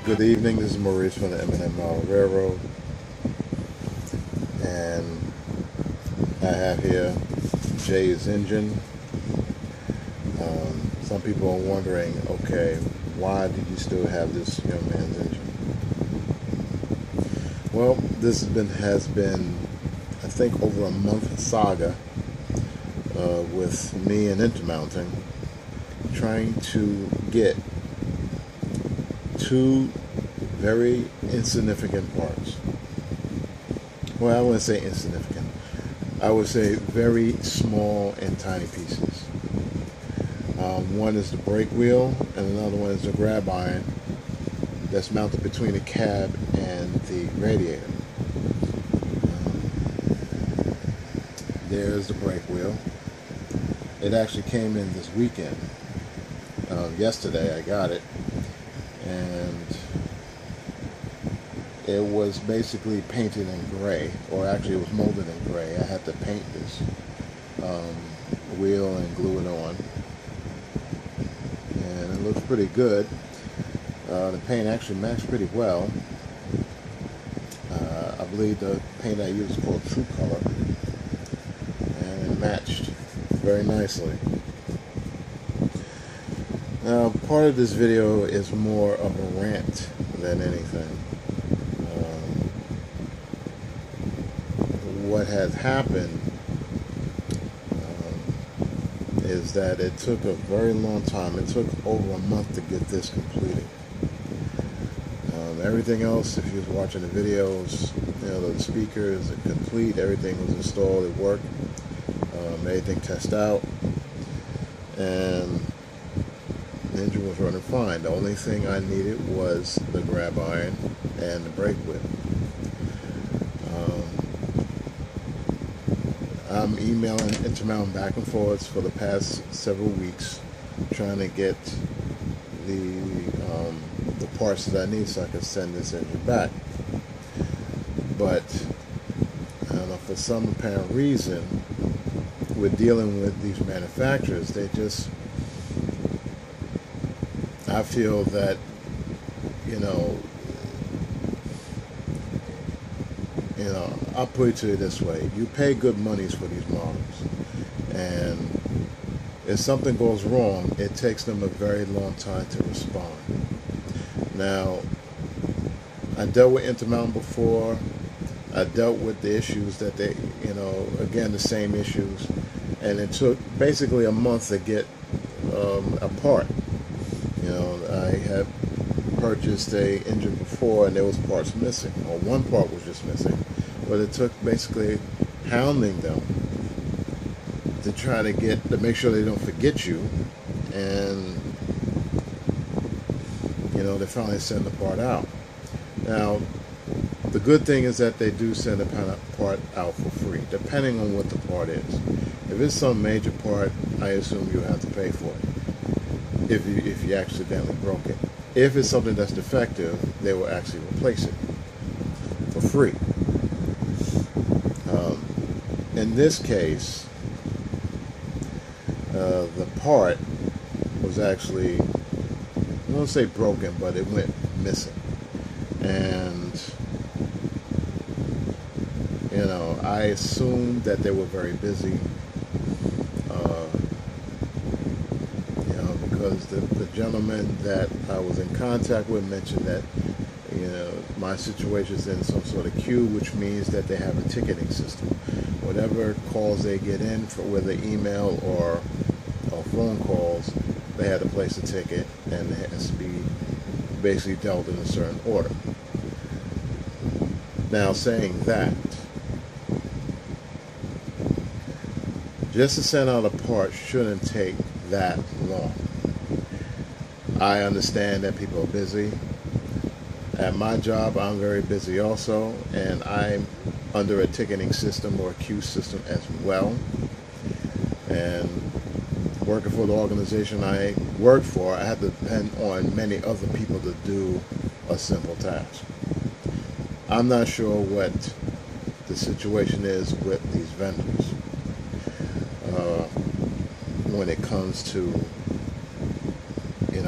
Good evening, this is Maurice from the M&M Railroad, and I have here Jay's engine. Some people are wondering, okay, why did you still have this young man's engine? Well, this has been I think over a month saga with me and Intermountain trying to get two very insignificant parts. Well, I wouldn't say insignificant. I would say very small and tiny pieces. One is the brake wheel, and another one is the grab iron that's mounted between the cab and the radiator. There's the brake wheel. It actually came in this weekend. Yesterday I got it, and it was basically painted in gray, or actually it was molded in gray. I had to paint this wheel and glue it on, and it looks pretty good. The paint actually matched pretty well. I believe the paint I used is called True Color, and it matched very nicely. Now, part of this video is more of a rant than anything. What has happened is that it took a very long time. It took over a month to get this completed. Everything else, if you was watching the videos, the speakers are complete, everything was installed, it worked, everything tested out, and the engine was running fine. The only thing I needed was the grab iron and the brake wheel. I'm emailing Intermountain back and forth for the past several weeks, trying to get the parts that I need so I can send this engine back. But I don't know, for some apparent reason, we're dealing with these manufacturers. They just, I feel that, I'll put it to you this way: you pay good monies for these models, and if something goes wrong, it takes them a very long time to respond. Now, I dealt with Intermountain before. I dealt with the issues that they, again, the same issues, and it took basically a month to get a part. I had purchased a engine before, and there was parts missing, or one part was just missing. But it took basically hounding them to try to make sure they don't forget you, and they finally send the part out. Now, the good thing is that they do send a part out for free, depending on what the part is. If it's some major part, I assume you have to pay for it if you accidentally broke it. If it's something that's defective, they will actually replace it for free. In this case, the part was actually, I won't say broken, but it went missing. And, I assumed that they were very busy, because the gentleman that I was in contact with mentioned that, my situation is in some sort of queue, which means that they have a ticketing system. Whatever calls they get in, for whether email or phone calls, they had to place a ticket, and it has to be basically dealt in a certain order. Now, saying that, just to send out a part shouldn't take that long. I understand that people are busy. At my job, I'm very busy also, and I'm under a ticketing system or a queue system as well. And working for the organization I work for, I have to depend on many other people to do a simple task. I'm not sure what the situation is with these vendors when it comes to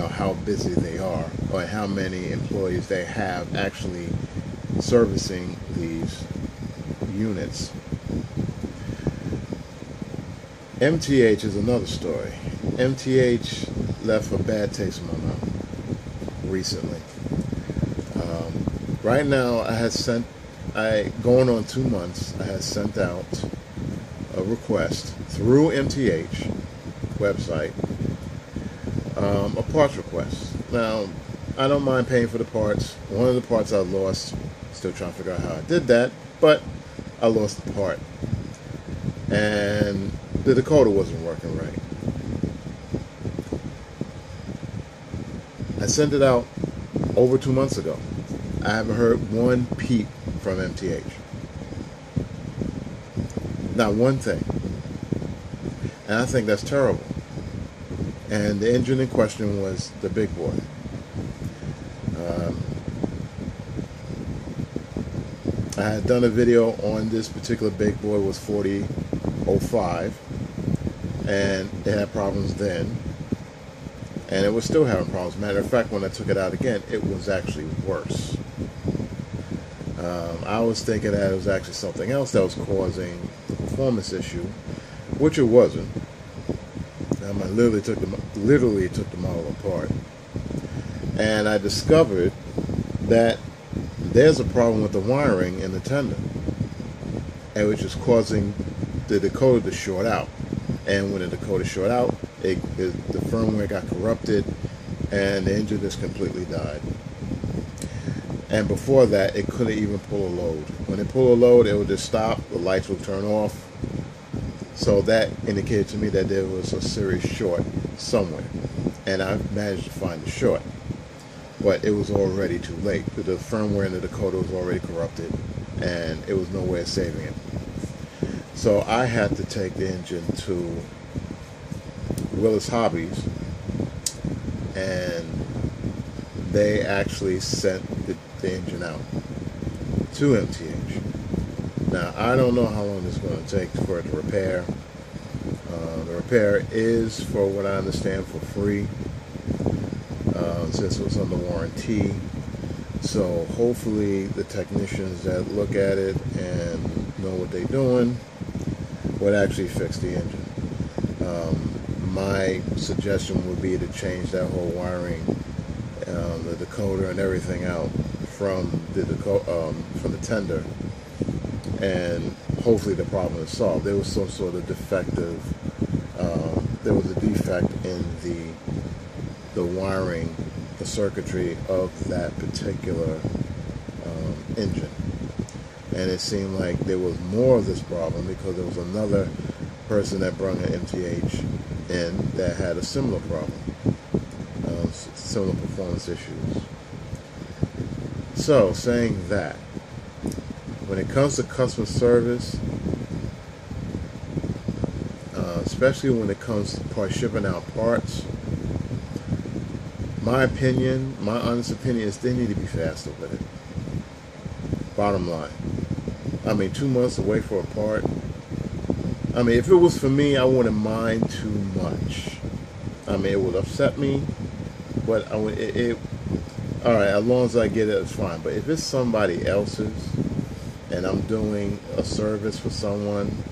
how busy they are or how many employees they have actually servicing these units. MTH is another story. MTH left a bad taste in my mouth recently. Right now, going on 2 months, I had sent out a request through MTH website, a parts request. Now, I don't mind paying for the parts. One of the parts I lost, still trying to figure out how I did that, but I lost the part. And the decoder wasn't working right. I sent it out over 2 months ago. I haven't heard one peep from MTH. Not one thing. And I think that's terrible. And the engine in question was the big boy. I had done a video on this particular big boy, was 4005, and it had problems then, and it was still having problems. Matter of fact, when I took it out again, it was actually worse. I was thinking that it was actually something else that was causing the performance issue, which it wasn't. I literally took the model apart, and I discovered that there's a problem with the wiring in the tender, and which is causing the decoder to short out. And when the decoder short out, the firmware got corrupted, and the engine just completely died. And before that, it couldn't even pull a load. When it pulled a load, it would just stop, the lights would turn off. So that indicated to me that there was a serious short somewhere. And I managed to find the short. But it was already too late. The firmware in the decoder was already corrupted, and it was no way of saving it. So I had to take the engine to Willis Hobbies, and they actually sent the engine out to MTH. Now, I don't know how long it's going to take for it to repair. The repair is, for what I understand, for free, since it was under warranty. So hopefully the technicians that look at it and know what they're doing would actually fix the engine. My suggestion would be to change that whole wiring, the decoder and everything out from the tender, and hopefully the problem is solved. There was some sort of defective, there was a defect in the wiring, the circuitry of that particular engine. And it seemed like there was more of this problem because there was another person that brought an MTH in that had a similar problem, similar performance issues. So, saying that, when it comes to customer service, especially when it comes to shipping out parts, my honest opinion is they need to be faster with it. Bottom line. 2 months to wait for a part. If it was for me, I wouldn't mind too much. It would upset me, but alright, as long as I get it, it's fine. But if it's somebody else's, and I'm doing a service for someone,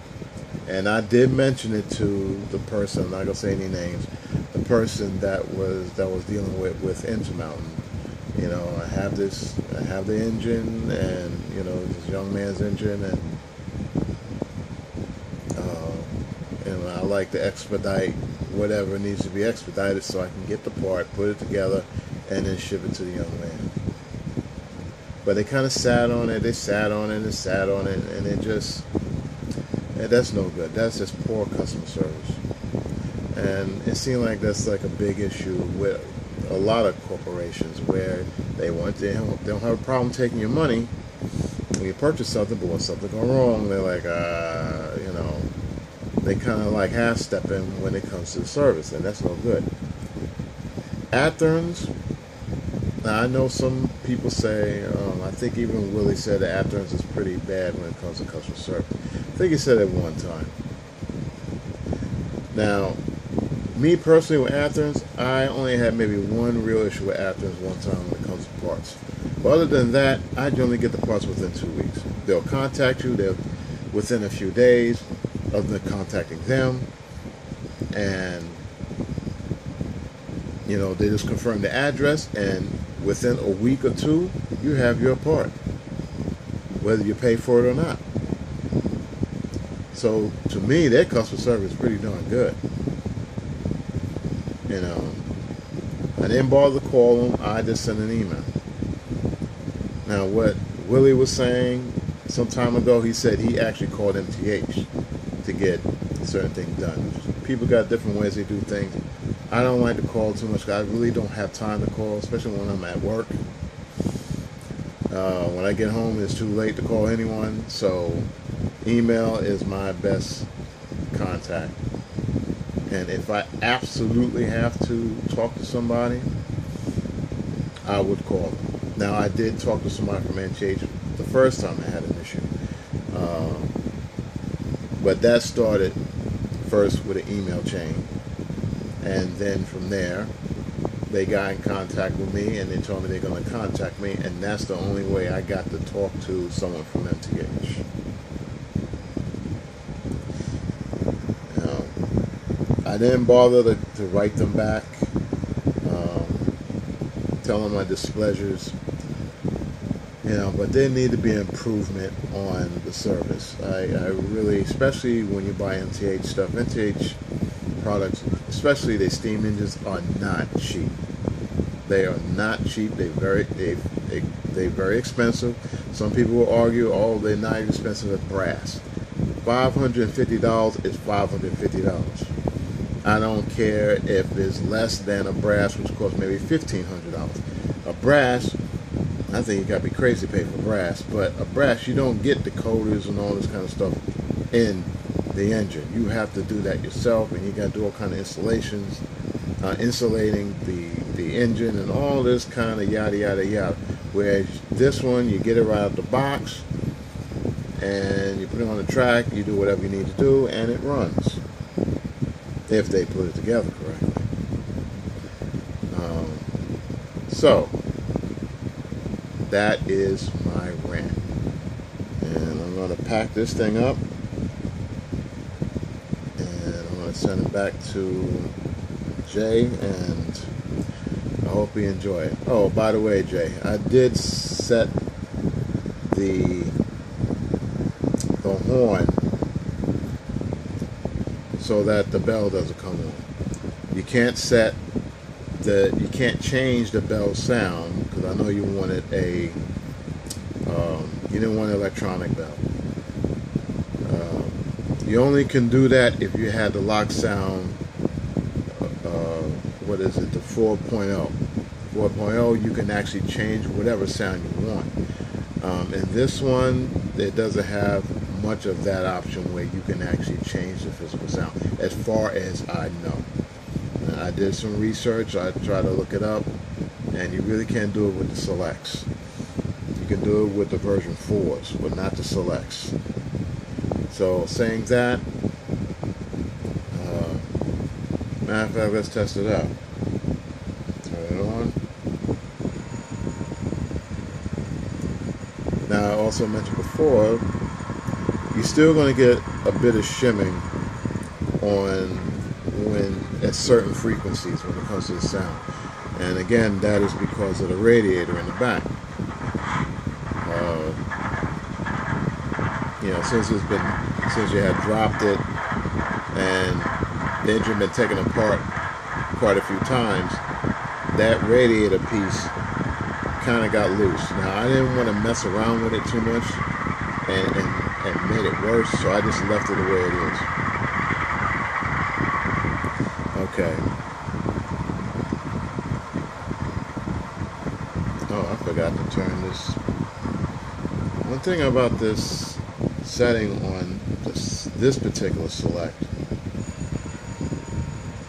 and I did mention it to the person, I'm not gonna say any names, the person that was dealing with Intermountain. I have the engine, and this young man's engine, and I like to expedite whatever needs to be expedited so I can get the part, put it together, and then ship it to the young man. But they kind of sat on it, and that's no good. That's just poor customer service. And it seemed like that's like a big issue with a lot of corporations, where they don't have a problem taking your money when you purchase something, but when something goes wrong, they're like, they kind of like half-stepping when it comes to the service, and that's no good. Athearns, now I know some people say, I think even Willie said that Athearns is pretty bad when it comes to customer service. I think he said it one time. Now, Me personally with Athens, I only had maybe one real issue with Athens one time when it comes to parts. But other than that, I generally get the parts within 2 weeks. They'll contact you. They'll within a few days of the contacting them, and you know, they just confirm the address, and within a week or two, you have your part, whether you pay for it or not. So to me, their customer service is pretty darn good. You know, I didn't bother to call them. I just sent an email. Now, what Willie was saying some time ago, he said he actually called MTH to get certain things done. People got different ways they do things. I don't like to call too much. I really don't have time to call, especially when I'm at work. When I get home, it's too late to call anyone. So email is my best contact. And if I absolutely have to talk to somebody, I would call them. Now, I did talk to somebody from NTH the first time I had an issue. But that started first with an email chain. And then from there, they got in contact with me, and they told me they're going to contact me, and that's the only way I got to talk to someone from MTH. I didn't bother to write them back, tell them my displeasures, you know, but there need to be improvement on the service. I really, especially when you buy MTH stuff, MTH products, especially their steam engines, are not cheap. They are not cheap. They're very expensive. Some people will argue, oh, they're not as expensive as brass. $550 is $550. I don't care if it's less than a brass, which costs maybe $1,500. A brass, I think you got to be crazy to pay for brass, but a brass, you don't get the coaters and all this kind of stuff in the engine. You have to do that yourself, and you got to do all kind of installations, insulating the engine and all this kind of yada yada yada. Whereas this one, you get it right out of the box, and you put it on the track, you do whatever you need to do, and it runs. If they put it together correctly. So, that is my rant. And I'm going to pack this thing up, and I'm going to send it back to Jay, and I hope you enjoy it. Oh, by the way, Jay, I did set the horn so that the bell doesn't come on. You can't you can't change the bell sound, because I know you wanted you didn't want an electronic bell. You only can do that if you had the lock sound, what is it, the 4.0. 4.0, you can actually change whatever sound you want. In this one, it doesn't have much of that option where you can actually change the physical sound, as far as I know. I did some research, I tried to look it up, and you really can't do it with the selects. You can do it with the version 4s, but not the selects. So, saying that, matter of fact, let's test it out. Turn it on. Now, I also mentioned before, you're still going to get a bit of shimming at certain frequencies when it comes to the sound. And again, that is because of the radiator in the back. You know, since you had dropped it and the engine been taken apart quite a few times, that radiator piece kind of got loose. Now, I didn't want to mess around with it too much and made it worse, so I just left it the way it is. Okay. Oh, I forgot to turn this. One thing about this setting on this particular select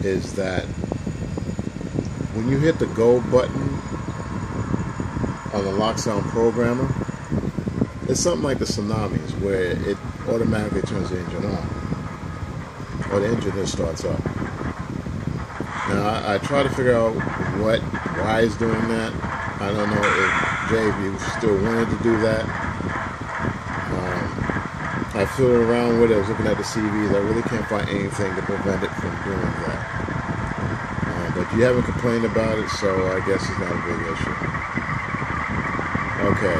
is that when you hit the go button on the lock sound programmer, it's something like the Tsunamis, where it automatically turns the engine on, or the engine just starts up. Now I try to figure out why he's doing that. I don't know if Jay, if you still wanted to do that. I fiddled around with it. I was looking at the CVs. I really can't find anything to prevent it from doing that. But you haven't complained about it, so I guess it's not a big issue. Okay,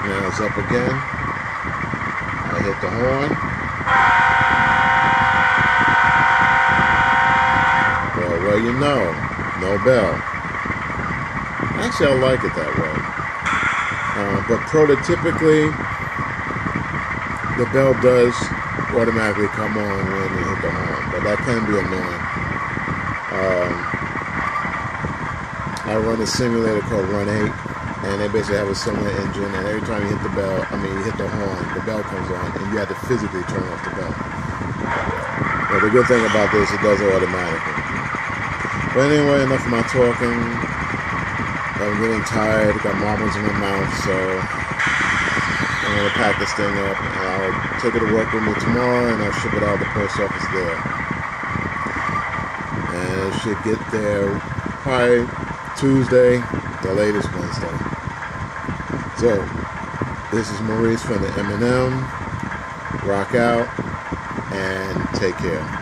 now it's up again. I hit the horn. Well, you know, no bell. Actually, I like it that way. But prototypically, the bell does automatically come on when you hit the horn, but that can be annoying. I run a simulator called Rant, and they basically have a similar engine, and every time you hit the bell, you hit the horn, the bell comes on, and you have to physically turn off the bell. But the good thing about this, it does it automatically. But anyway, enough of my talking. I'm getting tired, got marbles in my mouth, so I'm going to pack this thing up, and I'll take it to work with me tomorrow, and I'll ship it out of the post office there. And it should get there probably Tuesday, the latest Wednesday. So, this is Maurice from the M&M. Rock out, and take care.